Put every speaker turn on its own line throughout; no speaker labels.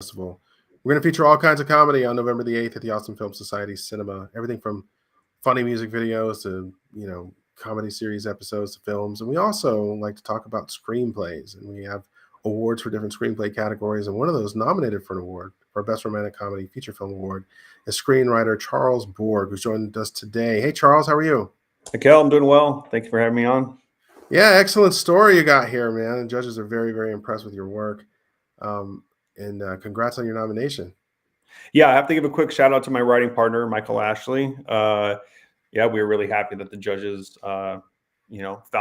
Festival. We're going to feature all kinds of comedy on November the 8th at the Austin Film Society Cinema. Everything from funny music videos to, comedy series episodes to films. And we also like to talk about screenplays. And we have awards for different screenplay categories. And one of those nominated for an award for Best Romantic Comedy Feature Film Award is screenwriter Charles Borg, who's joined us today. Hey, Charles, how are you?
Hey, Kel, I'm doing well. Thank you for having me on.
Yeah, excellent story you got here, man. And judges are very, very impressed with your work. And congrats on your nomination.
Yeah, I have to give a quick shout out to my writing partner, Michael Ashley. We were really happy that the judges, found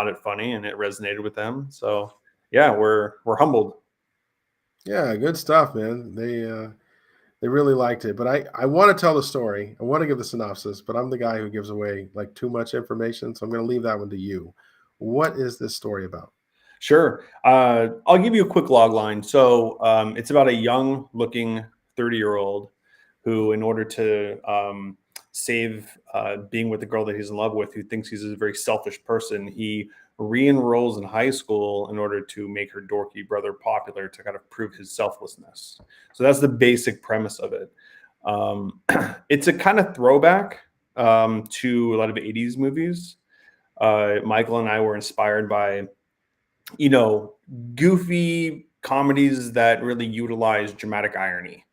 it funny and it resonated with them. So yeah, we're humbled.
Yeah, good stuff, man. They really liked it. But I want to tell the story. I want to give the synopsis, but I'm the guy who gives away like too much information, so I'm going to leave that one to you. What is this story about?
Sure. I'll give you a quick log line. So it's about a young looking 30-year-old who, in order to save being with the girl that he's in love with, who thinks he's a very selfish person, he re-enrolls in high school in order to make her dorky brother popular to kind of prove his selflessness. So that's the basic premise of it. It's a kind of throwback to a lot of 80s movies. Michael and I were inspired by goofy comedies that really utilize dramatic irony.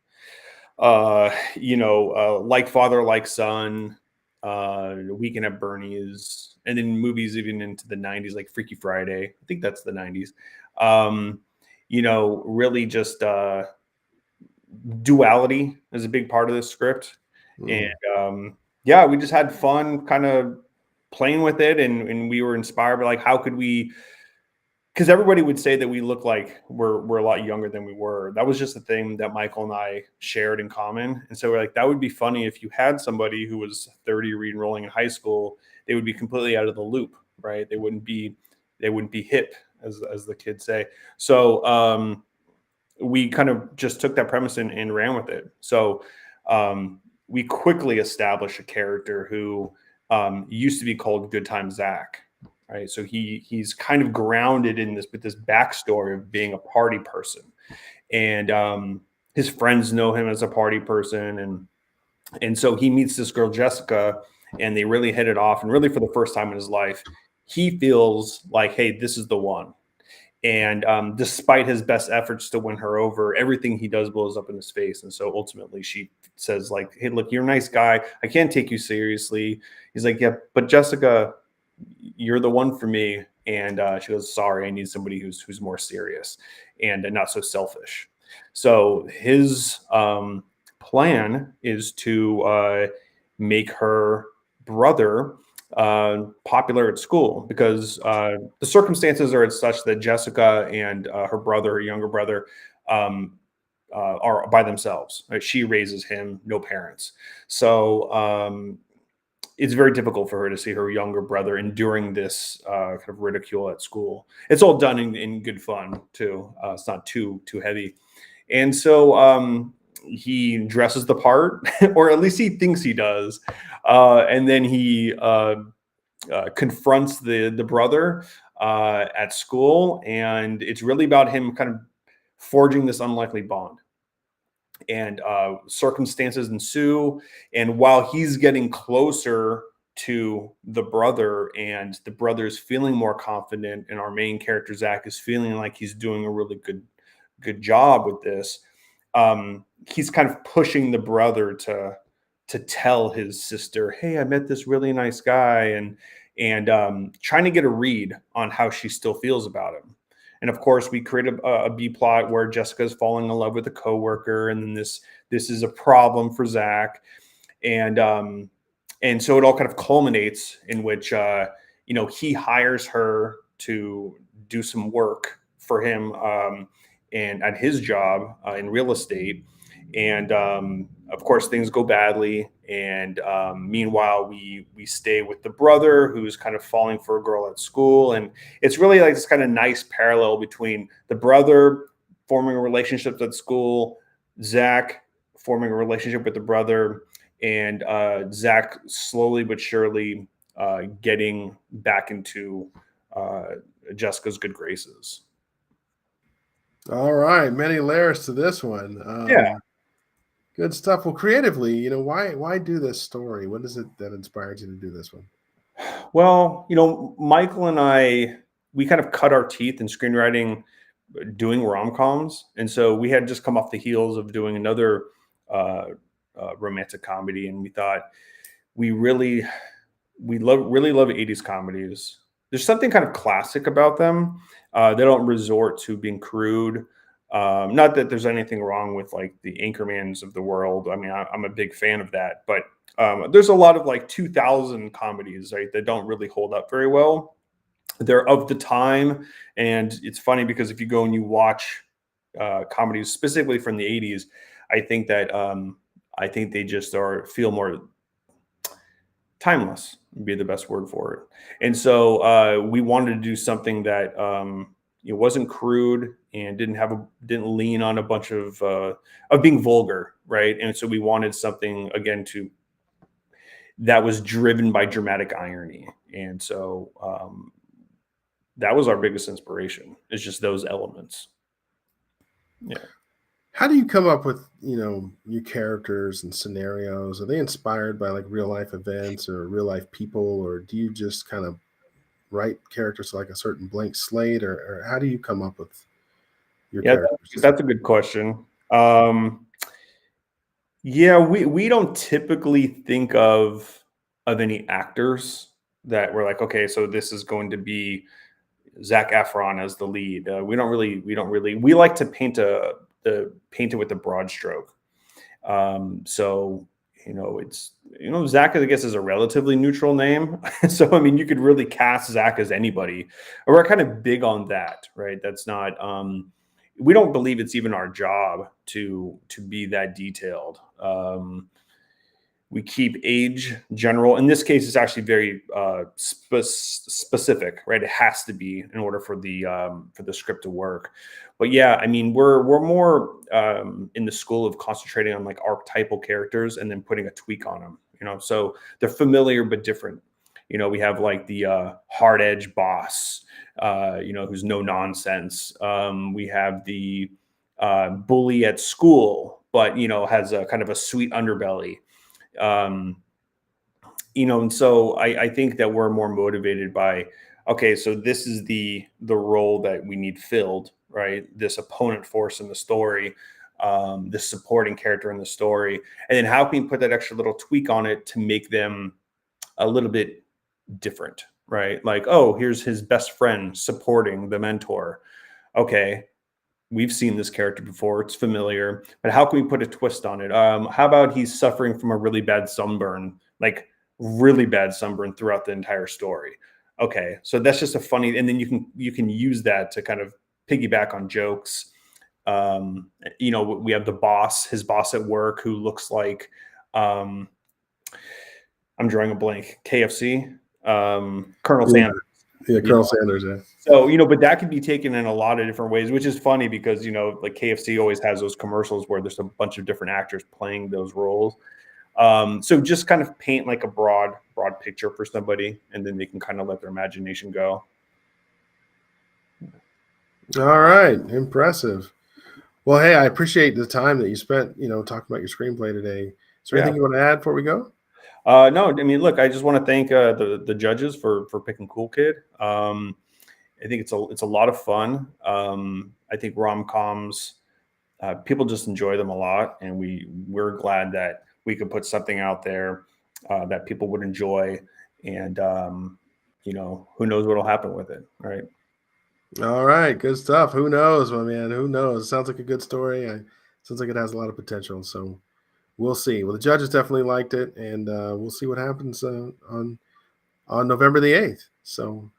Like Father, Like Son, Weekend at Bernie's, and then movies even into the 90s, like Freaky Friday. I think that's the 90s. Really just duality is a big part of the script. And we just had fun kind of playing with it. And we were inspired by, like, how could we, because everybody would say that we look like we're a lot younger than we were. That was just the thing that Michael and I shared in common. And so we're like, that would be funny if you had somebody who was 30 re-enrolling in high school. They would be completely out of the loop, right? They wouldn't be hip, as the kids say. So we kind of just took that premise and ran with it. So we quickly established a character who used to be called Good Time Zach. Right, so he's kind of grounded in this, with this backstory of being a party person, and his friends know him as a party person, and so he meets this girl Jessica, and they really hit it off. And really, for the first time in his life, he feels like, hey, this is the one. And despite his best efforts to win her over, everything he does blows up in his face. And so ultimately, she says, like, hey, look, you're a nice guy. I can't take you seriously. He's like, yeah, but Jessica, you're the one for me. And she goes, sorry, I need somebody who's more serious and not so selfish. So his plan is to make her brother popular at school, because the circumstances are such that Jessica and her brother, her younger brother, are by themselves. Right? She raises him, no parents. So it's very difficult for her to see her younger brother enduring this kind of ridicule at school. It's all done in good fun too. It's not too heavy. And so he dresses the part, or at least he thinks he does. And then he confronts the brother at school. And it's really about him kind of forging this unlikely bond. And circumstances ensue. And while he's getting closer to the brother, and the brother's feeling more confident, and our main character Zach is feeling like he's doing a really good job with this, he's kind of pushing the brother to tell his sister, hey, I met this really nice guy, and trying to get a read on how she still feels about him. And of course, we create a B plot where Jessica's falling in love with a coworker, and then this is a problem for Zach, and so it all kind of culminates in which he hires her to do some work for him, and at his job in real estate. And of course, things go badly. And meanwhile, we stay with the brother, who's kind of falling for a girl at school. And it's really like this kind of nice parallel between the brother forming a relationship at school, Zach forming a relationship with the brother, and Zach slowly but surely getting back into Jessica's good graces.
All right, many layers to this one.
Yeah.
Good stuff. Well, creatively, why do this story? What is it that inspired you to do this one?
Well, Michael and I, we kind of cut our teeth in screenwriting doing rom-coms, and so we had just come off the heels of doing another uh, romantic comedy, and we thought we really love 80s comedies. There's something kind of classic about them. They don't resort to being crude. Not that there's anything wrong with like the Anchormans of the world. I mean, I'm a big fan of that, but there's a lot of like 2000 comedies, right, that don't really hold up very well. They're of the time, and it's funny because if you go and you watch comedies specifically from the 80s, I think that I think they just feel more timeless would be the best word for it. And so we wanted to do something that it wasn't crude and didn't lean on a bunch of being vulgar, right? And so we wanted something again that was driven by dramatic irony. And so that was our biggest inspiration. It's just those elements. Yeah.
How do you come up with, your characters and scenarios? Are they inspired by like real life events or real life people, or do you just kind of write characters like a certain blank slate, or how do you come up with your
Yeah,
characters?
that's a good question. Yeah, we don't typically think of any actors that we're like, okay, so this is going to be Zac Efron as the lead. We like to paint it with a broad stroke. So it's Zach, I guess, is a relatively neutral name. So I mean, you could really cast Zach as anybody. We're kind of big on that, right? That's not. We don't believe it's even our job to be that detailed. We keep age general. In this case, it's actually very specific, right? It has to be in order for the script to work. But yeah, I mean, we're more in the school of concentrating on like archetypal characters and then putting a tweak on them. So they're familiar but different. We have like the hard edge boss, who's no nonsense. We have the bully at school, but has a kind of a sweet underbelly. And so I think that we're more motivated by, okay, so this is the role that we need filled, right? This opponent force in the story, this supporting character in the story, and then how can we put that extra little tweak on it to make them a little bit different, right? Like, oh, here's his best friend supporting the mentor. Okay, we've seen this character before, it's familiar, but how can we put a twist on it? How about he's suffering from a really bad sunburn, like really bad sunburn throughout the entire story? Okay, so that's just a funny, and then you can use that to kind of piggyback on jokes. We have his boss at work, who looks like I'm drawing a blank, KFC, Colonel Sanders.
Yeah, Colonel Sanders. Yeah.
So, but that could be taken in a lot of different ways, which is funny because, like KFC always has those commercials where there's a bunch of different actors playing those roles. So just kind of paint like a broad picture for somebody, and then they can kind of let their imagination go.
All right. Impressive. Well, hey, I appreciate the time that you spent, talking about your screenplay today. Is there anything you want to add before we go?
No, I mean, look, I just want to thank the judges for picking Cool Kid. I think it's a lot of fun. I think rom-coms, people just enjoy them a lot, and we're glad that we could put something out there that people would enjoy, and who knows what'll happen with it, right?
All right, good stuff. Who knows, my man? Who knows? Sounds like a good story. Sounds like it has a lot of potential. So we'll see. Well, the judges definitely liked it, and we'll see what happens on November the 8th. So,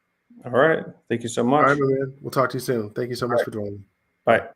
all right, thank you so much.
All right, my man. We'll talk to you soon. Thank you so much for joining.
Bye.